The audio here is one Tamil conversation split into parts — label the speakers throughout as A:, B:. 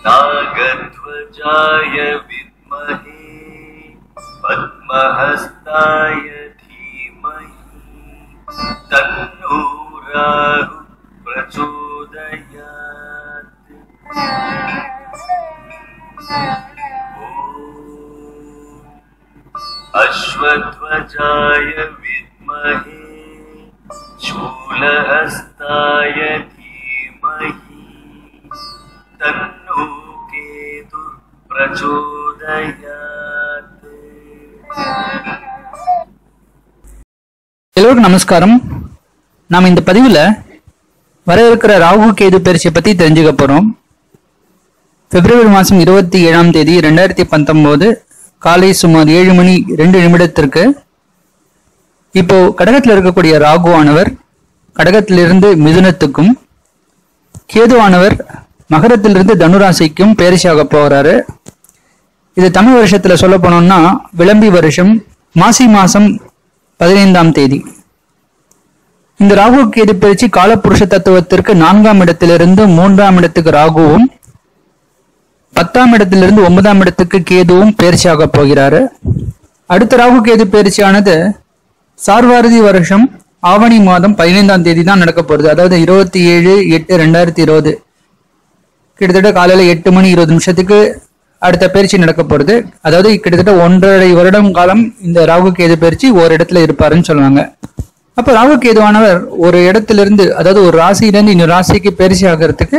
A: नागध्वजाय विद्महे पद्महस्ताय धीमहि तन्नो राहुः प्रचोदयात्। अश्वध्वजाय विद्महे शूलहस्ताय धीमहि तन्नो केतुः प्रचोदयात्।
B: எல்லோருக்கும் நமஸ்காரம். நாம் இந்த பதிவில் வர இருக்கிற ராகு கேது பயிற்சியை பற்றி தெரிஞ்சுக்க போகிறோம். பிப்ரவரி மாதம் 27ஆம் தேதி 2019 காலை சுமார் 7:02 இப்போ கடகத்தில் இருக்கக்கூடிய ராகுவானவர் கடகத்திலிருந்து மிதுனத்துக்கும், கேதுவானவர் மகரத்திலிருந்து தனுராசிக்கும் பயிற்சியாக போகிறாரு. இது தமிழ் வருஷத்துல சொல்ல போனோம்னா விளம்பி வருஷம் மாசி மாசம் 15ஆம் தேதி. இந்த ராகு கேது பயிற்சி காலப்புருஷ தத்துவத்திற்கு 4ஆம் இடத்திலிருந்து 3ஆம் இடத்துக்கு ராகுவும், 10ஆம் இடத்திலிருந்து 9ஆம் இடத்துக்கு கேதுவும் பயிற்சியாக போகிறாரு. அடுத்த ராகு கேது பயிற்சியானது சார்வாரதி வருஷம் ஆவணி மாதம் 15ஆம் தேதி தான் நடக்க போகுது. அதாவது 27/8/2020 கிட்டத்தட்ட காலையில 8:20 அடுத்த பயிற்சி நடக்க போறது. அதாவது கிட்டத்தட்ட 1.5 வருடம் காலம் இந்த ராகு கேது பயிற்சி ஒரு இடத்துல இருப்பாருன்னு சொல்லுவாங்க. அப்ப ராகு கேதுவானவர் ஒரு இடத்திலிருந்து, அதாவது ஒரு ராசியிலிருந்து இன்னொரு ராசிக்கு பயிற்சி ஆகிறதுக்கு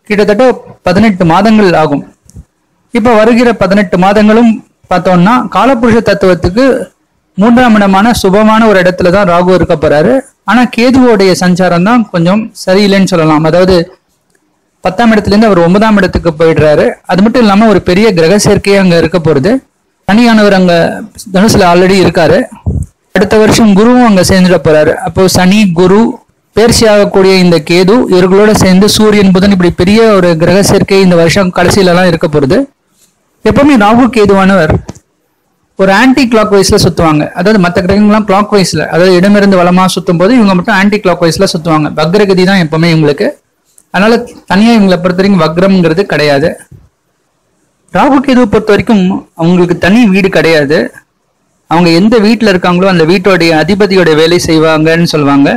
B: கிட்டத்தட்ட 18 மாதங்கள் ஆகும். இப்ப வருகிற 18 மாதங்களும் பார்த்தோம்னா காலப்புருஷ தத்துவத்துக்கு 3ஆம் இடமான சுபமான ஒரு இடத்துல தான் ராகு இருக்க போறாரு. ஆனா கேதுவோடைய சஞ்சாரம் தான் கொஞ்சம் சரியில்லைன்னு சொல்லலாம். அதாவது 10ஆம் இடத்துலேருந்து அவர் 9ஆம் இடத்துக்கு போயிடுறாரு. அது மட்டும் இல்லாம ஒரு பெரிய கிரக சேர்க்கையே அங்க இருக்க போறது. சனியானவர் அங்க தனுசுல ஆல்ரெடி இருக்காரு. அடுத்த வருஷம் குருவும் அங்க சேர்ந்துட போறாரு. அப்போ சனி குரு பயிற்சி ஆகக்கூடிய இந்த கேது இவர்களோட சேர்ந்து சூரியன் புதன் இப்படி பெரிய ஒரு கிரக சேர்க்கை இந்த வருஷம் கடைசியில எல்லாம் இருக்க போறது. எப்பவுமே ராகு கேதுவானவர் ஒரு ஆன்டி கிளாக் வைஸ்ல சுத்துவாங்க. அதாவது மற்ற கிரகங்கள்லாம் கிளாக் வைஸ்ல, அதாவது இடமிருந்து வளமா சுத்தும் போது இவங்க மட்டும் ஆன்டி கிளாக் வைஸ்ல சுத்துவாங்க. வக்ரகதி தான் எப்பவுமே இவங்களுக்கு. அதனால தனியா இவங்களை பொறுத்த வரைக்கும் வக்ரம்ங்கிறது கிடையாது. ராகு கேதுவை பொறுத்த வரைக்கும் அவங்களுக்கு தனி வீடு கிடையாது. அவங்க எந்த வீட்டுல இருக்காங்களோ அந்த வீட்டோடைய அதிபதியோட வேலை செய்வாங்கன்னு சொல்லுவாங்க.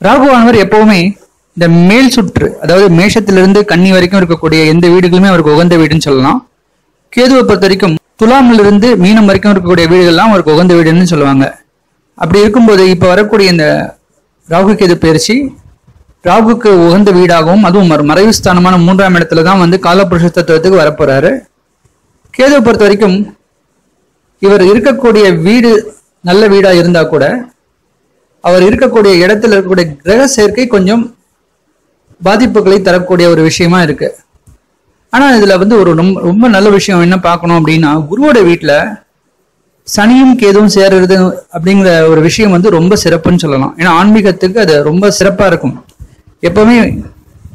B: ராகுவானவர் எப்பவுமே இந்த மேல் சுற்று, அதாவது மேஷத்திலிருந்து கன்னி வரைக்கும் இருக்கக்கூடிய எந்த வீடுகளுமே அவருக்கு உகந்த வீடுன்னு சொல்லலாம். கேதுவை பொறுத்த வரைக்கும் துலாமிலிருந்து மீனம் வரைக்கும் இருக்கக்கூடிய வீடுகள்லாம் அவருக்கு உகந்த வீடுன்னு சொல்லுவாங்க. அப்படி இருக்கும்போது இப்ப வரக்கூடிய இந்த ராகு கேது பயிற்சி ராகுக்கு உகந்த வீடாகவும், அதுவும் மறைவு ஸ்தானமான 3ஆம் இடத்துல தான் வந்து காலப்புருஷ தத்துவத்துக்கு வரப்போறாரு. கேதுவை பொறுத்த வரைக்கும் இவர் இருக்கக்கூடிய வீடு நல்ல வீடா இருந்தா கூட அவர் இருக்கக்கூடிய இடத்துல இருக்கக்கூடிய கிரக சேர்க்கை கொஞ்சம் பாதிப்புகளை தரக்கூடிய ஒரு விஷயமா இருக்கு. ஆனா இதுல வந்து ஒரு ரொம்ப நல்ல விஷயம் என்ன பார்க்கணும் அப்படின்னா, குருவோட வீட்டுல சனியும் கேதுவும் சேர்றது அப்படிங்கிற ஒரு விஷயம் வந்து ரொம்ப சிறப்புன்னு சொல்லலாம். ஏன்னா ஆன்மீகத்துக்கு அது ரொம்ப சிறப்பா இருக்கும். எப்பவுமே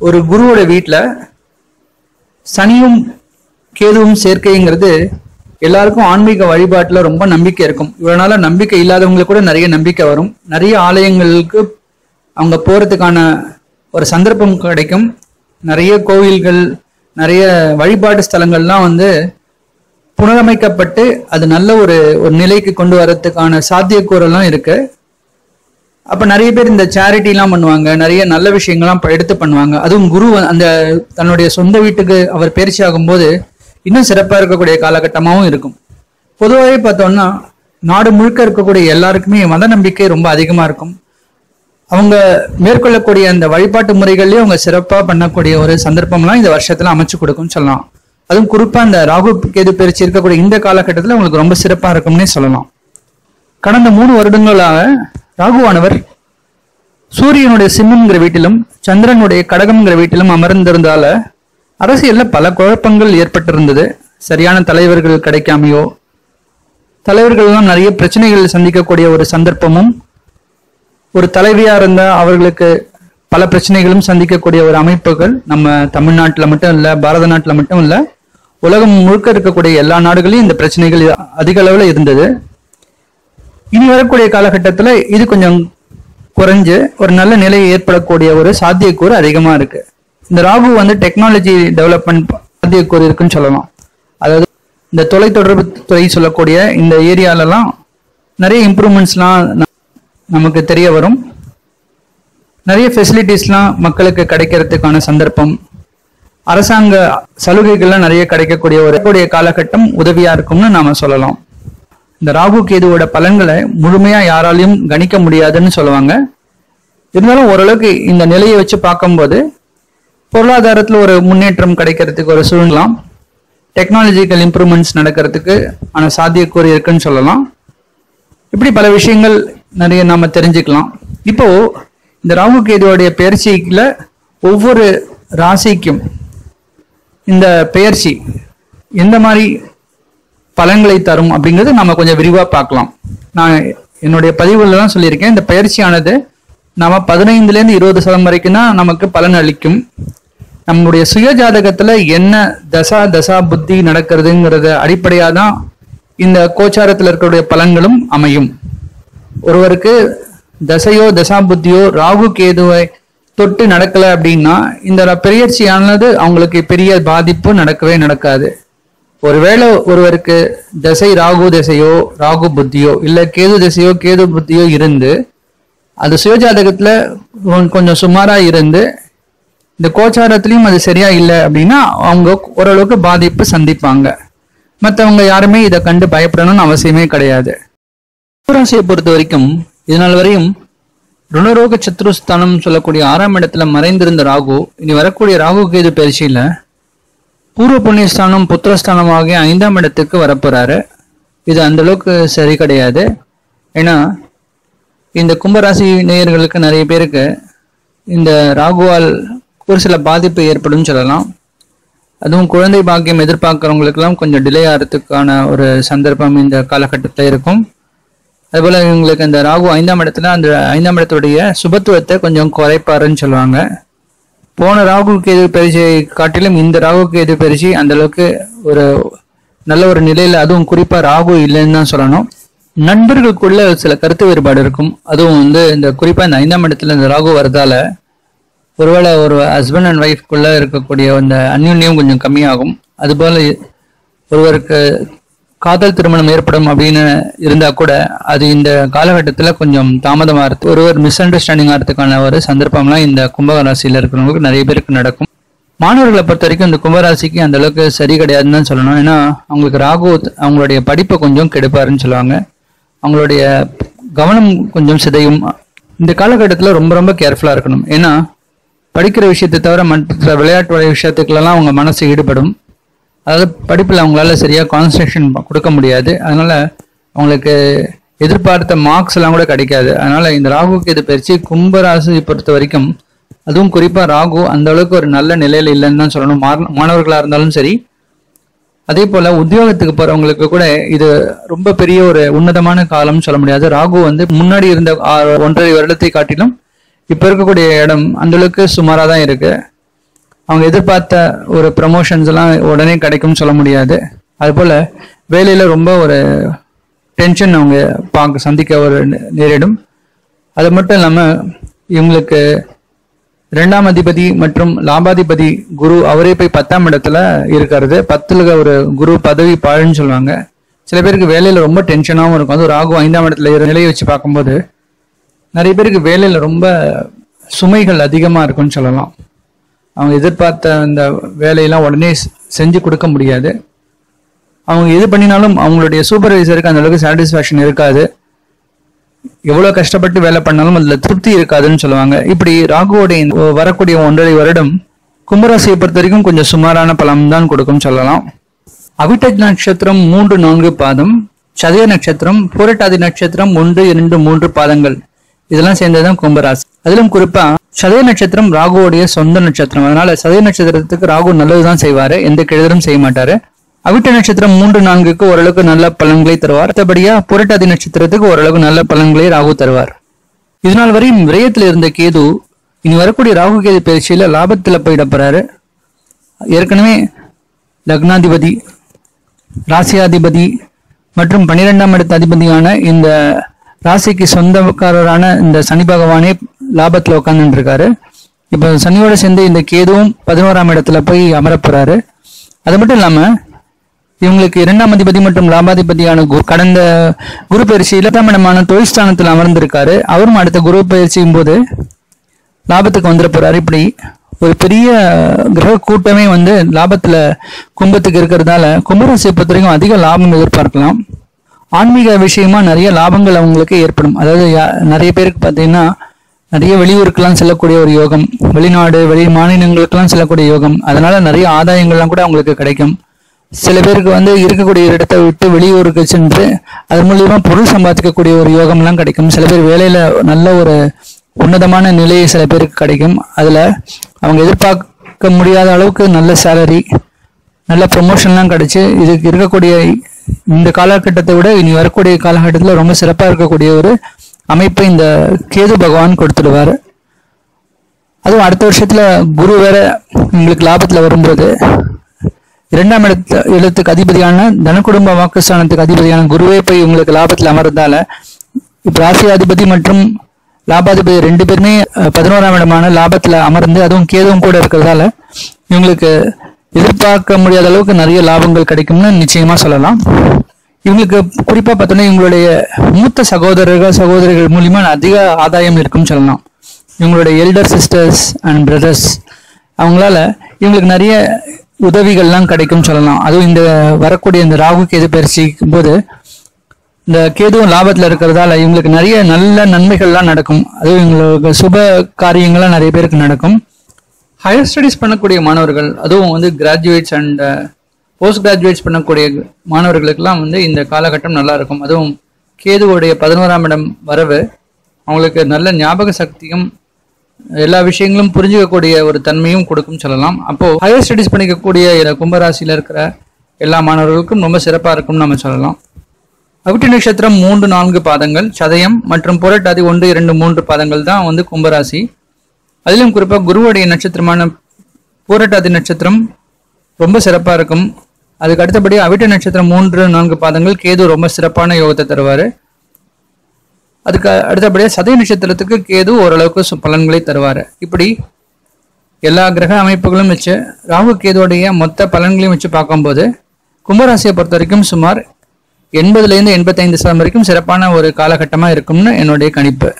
B: ஒரு குருவோட வீட்டுல சனியும் கேதுவும் சேர்க்கைங்கிறது எல்லாருக்கும் ஆன்மீக வழிபாட்டுல ரொம்ப நம்பிக்கை இருக்கும். இவ்வளவு நாள நம்பிக்கை இல்லாதவங்களுக்கு கூட நிறைய நம்பிக்கை வரும். நிறைய ஆலயங்களுக்கு அவங்க போறதுக்கான ஒரு சந்தர்ப்பம் கிடைக்கும். நிறைய கோவில்கள், நிறைய வழிபாட்டு ஸ்தலங்கள்லாம் வந்து புனரமைக்கப்பட்டு அது நல்ல ஒரு நிலைக்கு கொண்டு வரதுக்கான சாத்தியக்கூறெல்லாம் இருக்கு. அப்ப நிறைய பேர் இந்த சேரிட்டி எல்லாம் பண்ணுவாங்க, நிறைய நல்ல விஷயங்கள்லாம் எடுத்து பண்ணுவாங்க. அதுவும் குரு அந்த தன்னுடைய சொந்த வீட்டுக்கு அவர் பயிற்சி ஆகும்போது இன்னும் சிறப்பா இருக்கக்கூடிய காலகட்டமாகவும் இருக்கும். பொதுவாகவே பார்த்தோம்னா நாடு முழுக்க இருக்கக்கூடிய எல்லாருக்குமே மத நம்பிக்கை ரொம்ப அதிகமா இருக்கும். அவங்க மேற்கொள்ளக்கூடிய அந்த வழிபாட்டு முறைகள்லயே அவங்க சிறப்பா பண்ணக்கூடிய ஒரு சந்தர்ப்பம்லாம் இந்த வருஷத்துல அமைச்சு கொடுக்கும்னு சொல்லலாம். அதுவும் குறிப்பா இந்த ராகு கேது பயிற்சி இருக்கக்கூடிய இந்த காலகட்டத்துல உங்களுக்கு ரொம்ப சிறப்பா இருக்கும்னே சொல்லலாம். கடந்த 3 வருடங்களாக ராகுவானவர் சூரியனுடைய சிம்மம்ங்கிற வீட்டிலும் சந்திரனுடைய கடகம்ங்கிற வீட்டிலும் அமர்ந்திருந்தால அரசியல்ல பல குழப்பங்கள் ஏற்பட்டிருந்தது. சரியான தலைவர்கள் கிடைக்காமையோ, தலைவர்கள் எல்லாம் நிறைய பிரச்சனைகள் சந்திக்கக்கூடிய ஒரு சந்தர்ப்பமும், ஒரு தலைவியா இருந்தா அவர்களுக்கு பல பிரச்சனைகளும் சந்திக்கக்கூடிய ஒரு அமைப்புகள் நம்ம தமிழ்நாட்டுல மட்டும் இல்ல, பாரத நாட்டுல மட்டும் இல்ல, உலகம் முழுக்க இருக்கக்கூடிய எல்லா நாடுகளையும் இந்த பிரச்சனைகள் அதிக அளவுல இருந்தது. இனி வரக்கூடிய காலகட்டத்துல இது கொஞ்சம் குறைஞ்சு ஒரு நல்ல நிலை ஏற்படக்கூடிய ஒரு சாத்தியக்கூறு அதிகமா இருக்கு. இந்த ராகு வந்து டெக்னாலஜி டெவலப்மெண்ட் சாத்தியக்கூறு இருக்குன்னு சொல்லலாம். அதாவது இந்த தொலைத்தொடர்பு துறை சொல்லக்கூடிய இந்த ஏரியாலலாம் நிறைய இம்ப்ரூவ்மெண்ட்ஸ்லாம் நமக்கு தெரிய வரும். நிறைய ஃபெசிலிட்டிஸ்லாம் மக்களுக்கு கிடைக்கிறதுக்கான சந்தர்ப்பம், அரசாங்க சலுகைகள்லாம் நிறைய கிடைக்கக்கூடிய ஒரு காலகட்டம் உதவியா இருக்கும்னு நாம சொல்லலாம். இந்த ராகு கேதுவோட பலன்களை முழுமையா யாராலையும் கணிக்க முடியாதுன்னு சொல்லுவாங்க. இருந்தாலும் ஓரளவுக்கு இந்த நிலையை வச்சு பார்க்கும்போது பொருளாதாரத்துல ஒரு முன்னேற்றம் கிடைக்கிறதுக்கு ஒரு சூழ்நிலாம், டெக்னாலஜிக்கல் இம்ப்ரூவ்மெண்ட்ஸ் நடக்கிறதுக்கு ஆன சாத்தியக்கூறு இருக்குன்னு சொல்லலாம். இப்படி பல விஷயங்கள் நிறைய நாம தெரிஞ்சுக்கலாம். இப்போ இந்த ராகு கேதுவோடைய பெயர்ச்சியில ஒவ்வொரு ராசிக்கும் இந்த பெயர்ச்சி எந்த மாதிரி பலன்களை தரும் அப்படிங்கிறது நம்ம கொஞ்சம் விரிவா பார்க்கலாம். நான் என்னுடைய பதிவுல தான் சொல்லியிருக்கேன், இந்த பயிற்சியானது நம்ம 15 to 20% வரைக்கும் தான் நமக்கு பலன் அளிக்கும். நம்மளுடைய சுய ஜாதகத்துல என்ன தசா புத்தி நடக்கிறதுங்கிறத அடிப்படையா தான் இந்த கோச்சாரத்தில் இருக்கக்கூடிய பலன்களும் அமையும். ஒருவருக்கு தசையோ தசா புத்தியோ ராகு கேதுவை தொட்டு நடக்கல அப்படின்னா இந்த பெயர்ச்சியானது அவங்களுக்கு பெரிய பாதிப்பு நடக்கவே நடக்காது. ஒருவேளை ஒருவருக்கு தசை ராகு தசையோ ராகு புத்தியோ இல்ல கேது தசையோ கேது புத்தியோ இருந்து அது சுயஜாதகத்துல கொஞ்சம் சுமாரா இருந்து இந்த கோச்சாரத்திலையும் அது சரியா இல்லை அப்படின்னா அவங்க ஓரளவுக்கு பாதிப்பு சந்திப்பாங்க. மற்றவங்க யாருமே இதை கண்டு பயப்படணும்னு அவசியமே கிடையாது. ராசியை பொறுத்த வரைக்கும் இதனால் வரையும் ருணரோக சத்ருஸ்தானம் சொல்லக்கூடிய 6ஆம் இடத்துல மறைந்திருந்த ராகு இனி வரக்கூடிய ராகு கேது பயிற்சியில பூர்வ புண்ணியஸ்தானம் புத்திரஸ்தானம் ஆகிய 5ஆம் இடத்துக்கு வரப்போறாரு. இது அந்த அளவுக்கு சரி கிடையாது. ஏன்னா இந்த கும்பராசி நேயர்களுக்கு நிறைய பேருக்கு இந்த ராகுவால் ஒரு சில பாதிப்பு ஏற்படும் சொல்லலாம். அதுவும் குழந்தை பாக்கியம் எதிர்பார்க்கிறவங்களுக்கெல்லாம் கொஞ்சம் டிலே ஆகிறதுக்கான ஒரு சந்தர்ப்பம் இந்த காலகட்டத்தில் இருக்கும். அதுபோல இவங்களுக்கு இந்த ராகு 5ஆம் இடத்துல அந்த 5ஆம் இடத்துடைய சுபத்துவத்தை கொஞ்சம் குறைப்பாருன்னு சொல்லுவாங்க. போன ராகு கேது பயிற்சியை காட்டிலும் இந்த ராகு கேது பயிற்சி அந்த அளவுக்கு ஒரு நல்ல ஒரு நிலையில, அதுவும் குறிப்பா ராகு இல்லைன்னு தான் சொல்லணும். நண்பர்களுக்குள்ள சில கருத்து வேறுபாடு இருக்கும். அதுவும் இந்த குறிப்பா இந்த 5ஆம் இடத்துல இந்த ராகு வரதால ஒருவேளை ஒரு ஹஸ்பண்ட் அண்ட் ஒய்ஃப்குள்ள இருக்கக்கூடிய அந்த அந்யுன்யம் கொஞ்சம் கம்மியாகும். அதுபோல ஒருவருக்கு காதல் திருமணம் ஏற்படும் அப்படின்னு இருந்தா கூட அது இந்த காலகட்டத்துல கொஞ்சம் தாமதமா இருக்கு. ஒருவர் மிஸ் அண்டர்ஸ்டாண்டிங் ஆகிறதுக்கான ஒரு சந்தர்ப்பம்லாம் இந்த கும்பராசியில இருக்கிறவங்களுக்கு நிறைய பேருக்கு நடக்கும். மாணவர்களை பொறுத்த வரைக்கும் இந்த கும்பராசிக்கு அந்த அளவுக்கு சரி கிடையாதுன்னு தான் சொல்லணும். ஏன்னா அவங்களுக்கு ராகு அவங்களுடைய படிப்பை கொஞ்சம் கெடுப்பாருன்னு சொல்லுவாங்க. அவங்களுடைய கவனம் கொஞ்சம் சிதையும். இந்த காலகட்டத்தில் ரொம்ப ரொம்ப கேர்ஃபுல்லா இருக்கணும். ஏன்னா படிக்கிற விஷயத்தை தவிர மற்ற விளையாட்டு விஷயத்துக்குலாம் அவங்க மனசு ஈடுபடும். அதாவது படிப்பில் அவங்களால சரியா கான்சன்ட்ரேஷன் கொடுக்க முடியாது. அதனால அவங்களுக்கு எதிர்பார்த்த மார்க்ஸ் எல்லாம் கூட கிடைக்காது. அதனால இந்த ராகு கேது பயிற்சி கும்பராசியை பொறுத்த வரைக்கும், அதுவும் குறிப்பா ராகு அந்த அளவுக்கு ஒரு நல்ல நிலையில இல்லைன்னு தான் சொல்லணும். மாணவர்களா இருந்தாலும் சரி, அதே போல உத்தியோகத்துக்கு போறவங்களுக்கு கூட இது ரொம்ப பெரிய ஒரு உன்னதமான காலம்னு சொல்ல முடியாது. ராகு முன்னாடி இருந்த 1.5 வருடத்தை காட்டிலும் இப்ப இருக்கக்கூடிய இடம் அந்த அளவுக்கு சுமாரா தான் இருக்கு. அவங்க எதிர்பார்த்த ஒரு ப்ரமோஷன்ஸ் எல்லாம் உடனே கிடைக்கும்னு சொல்ல முடியாது. அது போல வேலையில ரொம்ப ஒரு டென்ஷன் அவங்க சந்திக்க ஒரு நேரிடும். அது மட்டும் இல்லாம இவங்களுக்கு 2ஆம் அதிபதி மற்றும் லாபாதிபதி குரு அவரே போய் 10ஆம் இடத்துல இருக்கிறது. 10ல ஒரு குரு பதவி பாழுன்னு சொல்லுவாங்க. சில பேருக்கு வேலையில ரொம்ப டென்ஷனாகவும் இருக்கும். அது ராகு 5ஆம் இடத்துல நிலையை வச்சு பார்க்கும்போது நிறைய பேருக்கு வேலையில ரொம்ப சுமைகள் அதிகமா இருக்குன்னு சொல்லலாம். அவங்க எதிர்பார்த்த அந்த வேலையெல்லாம் உடனே செஞ்சு கொடுக்க முடியாது. அவங்க எது பண்ணினாலும் அவங்களுடைய சூப்பர்வைசருக்கு அந்த அளவுக்கு சாட்டிஸ்ஃபேக்ஷன் இருக்காது. எவ்வளவு கஷ்டப்பட்டு வேலை பண்ணாலும் அதுல திருப்தி இருக்காதுன்னு சொல்லுவாங்க. இப்படி ராகுவோடைய வரக்கூடிய 1.5 வருடம் கும்பராசியை பொறுத்த வரைக்கும் கொஞ்சம் சுமாரான பலம் தான் கொடுக்கும் சொல்லலாம். அவிட்ட நட்சத்திரம் 3-4 பாதம், சதய நட்சத்திரம், புரட்டாதி நட்சத்திரம் 1, 2, 3 பாதங்கள் இதெல்லாம் சேர்ந்ததுதான் கும்பராசி. அதிலும் குறிப்பா சதய நட்சத்திரம் ராகுவோடைய சொந்த நட்சத்திரம். அதனால சதய நட்சத்திரத்துக்கு ராகு நல்லதுதான் செய்வாரு, எந்த கெடுதலும் செய்ய மாட்டாரு. அவிட்ட நட்சத்திரம் 3-4க்கு ஓரளவுக்கு நல்ல பலன்களை தருவார். மற்றபடியா புரட்டாதி நட்சத்திரத்துக்கு ஓரளவுக்கு நல்ல பலன்களை ராகு தருவார். இதனால் வரையும் விரயத்தில் இருந்த கேது இனி வரக்கூடிய ராகு கேது பயிற்சியில லாபத்துல போயிட போறாரு. ஏற்கனவே லக்னாதிபதி, ராசியாதிபதி மற்றும் 12ஆம் இடத்து அதிபதியான இந்த ராசிக்கு சொந்தக்காரரான இந்த சனி பகவானே லாபத்துல உட்கார்ந்து இருக்காரு. இப்போ சனியோட சேர்ந்து இந்த கேதுவும் 11ஆம் இடத்துல போய் அமரப்போறாரு. அது மட்டும் இல்லாம இவங்களுக்கு 2ஆம் அதிபதி மற்றும் லாபாதிபதியான கடந்த குரு பயிற்சி 7ஆம் இடமான தொழில் ஸ்தானத்தில் அமர்ந்திருக்காரு. அவரும் அடுத்த குரு பயிற்சியும் போது லாபத்துக்கு வந்துட போறாரு. இப்படி ஒரு பெரிய கிரக கூட்டமே வந்து லாபத்துல கும்பத்துக்கு இருக்கிறதால கும்பராசியை பொறுத்த வரைக்கும் அதிக லாபம் எதிர்பார்க்கலாம். ஆன்மீக விஷயமா நிறைய லாபங்கள் அவங்களுக்கு ஏற்படும். அதாவது நிறைய பேருக்கு பார்த்தீங்கன்னா நிறைய வெளியூருக்கெல்லாம் செல்லக்கூடிய ஒரு யோகம், வெளிநாடு வெளி மாநிலங்களுக்கெல்லாம் செல்லக்கூடிய யோகம், அதனால நிறைய ஆதாயங்கள்லாம் கூட அவங்களுக்கு கிடைக்கும். சில பேருக்கு வந்து இருக்கக்கூடிய இடத்தை விட்டு வெளியூருக்கு சென்று அது மூலியமா பொருள் சம்பாதிக்கக்கூடிய ஒரு யோகம்லாம் கிடைக்கும். சில பேர் வேலையில நல்ல ஒரு உன்னதமான நிலை சில பேருக்கு கிடைக்கும். அதுல அவங்க எதிர்பார்க்க முடியாத அளவுக்கு நல்ல சேலரி, நல்ல ப்ரொமோஷன்லாம் கிடைச்சு இதுக்கு இருக்கக்கூடிய இந்த காலகட்டத்தை விட இனி வரக்கூடிய காலகட்டத்தில் ரொம்ப சிறப்பாக இருக்கக்கூடிய ஒரு அமைப்பை இந்த கேது பகவான் கொடுத்துடுவார். அதுவும் அடுத்த வருஷத்துல குரு வேற உங்களுக்கு லாபத்துல வரும்போது 2ஆம் இடத்துக்கு அதிபதியான தனக்குடும்ப வாக்குஸ்தானத்துக்கு அதிபதியான குருவே போய் உங்களுக்கு லாபத்தில் அமர்ந்தால இப்ப ராசியாதிபதி மற்றும் லாபாதிபதி 2 பேருமே 11ஆம் இடமான லாபத்துல அமர்ந்து அதுவும் கேதுவும் கூட இருக்கிறதால இவங்களுக்கு எதிர்பார்க்க முடியாத அளவுக்கு நிறைய லாபங்கள் கிடைக்கும்னு நிச்சயமா சொல்லலாம். இவங்களுக்கு குறிப்பா பார்த்தோன்னா இவங்களுடைய மூத்த சகோதரிகள் மூலியமா அதிக ஆதாயம் இருக்கும்னு சொல்லலாம். இவங்களுடைய எல்டர் சிஸ்டர்ஸ் அண்ட் பிரதர்ஸ் அவங்களால இவங்களுக்கு நிறைய உதவிகள்லாம் கிடைக்கும் சொல்லலாம். அதுவும் இந்த வரக்கூடிய இந்த ராகு கேது பயிற்சிக்கும் போது இந்த கேதுவும் லாபத்துல இருக்கிறதால இவங்களுக்கு நிறைய நல்ல நன்மைகள்லாம் நடக்கும். அதுவும் இவங்களுக்கு சுப காரியங்கள்லாம் நிறைய பேருக்கு நடக்கும். ஹையர் ஸ்டடீஸ் பண்ணக்கூடிய மாணவர்கள், அதுவும் வந்து கிராஜுவேட்ஸ் அண்ட் போஸ்ட் கிராஜுவேட்ஸ் பண்ணக்கூடிய மாணவர்களுக்கெல்லாம் வந்து இந்த காலகட்டம் நல்லா இருக்கும். அதுவும் கேதுவோடைய 11ஆம் இடம் வரவு அவங்களுக்கு நல்ல ஞாபக சக்தியும் எல்லா விஷயங்களும் புரிஞ்சுக்கக்கூடிய ஒரு தன்மையும் கொடுக்கும் சொல்லலாம். அப்போ ஹையர் ஸ்டடீஸ் பண்ணிக்கக்கூடிய கும்பராசியில இருக்கிற எல்லா மாணவர்களுக்கும் ரொம்ப சிறப்பா இருக்கும்னு நம்ம சொல்லலாம். அவிட்ட நட்சத்திரம் 3-4 பாதங்கள், சதயம் மற்றும் புரட்டாதி 1-2-3 பாதங்கள் தான் வந்து கும்பராசி. அதிலும் குறிப்பா குருவுடைய நட்சத்திரமான பூரட்டாதி நட்சத்திரம் ரொம்ப சிறப்பா இருக்கும். அதுக்கு அடுத்தபடி அவிட்ட நட்சத்திரம் 3-4 பாதங்கள் கேது ரொம்ப சிறப்பான யோகத்தை தருவாரு. அதுக்கு அடுத்தபடியாக சதய நட்சத்திரத்துக்கு கேது ஓரளவுக்கு பலன்களை தருவாரு. இப்படி எல்லா கிரக அமைப்புகளும் வச்சு ராகு கேதுவோடைய மொத்த பலன்களையும் வச்சு பார்க்கும்போது கும்பராசியை பொறுத்த வரைக்கும் சுமார் 80-85% வரைக்கும் சிறப்பான ஒரு காலகட்டமா இருக்கும்னு என்னுடைய கணிப்பு.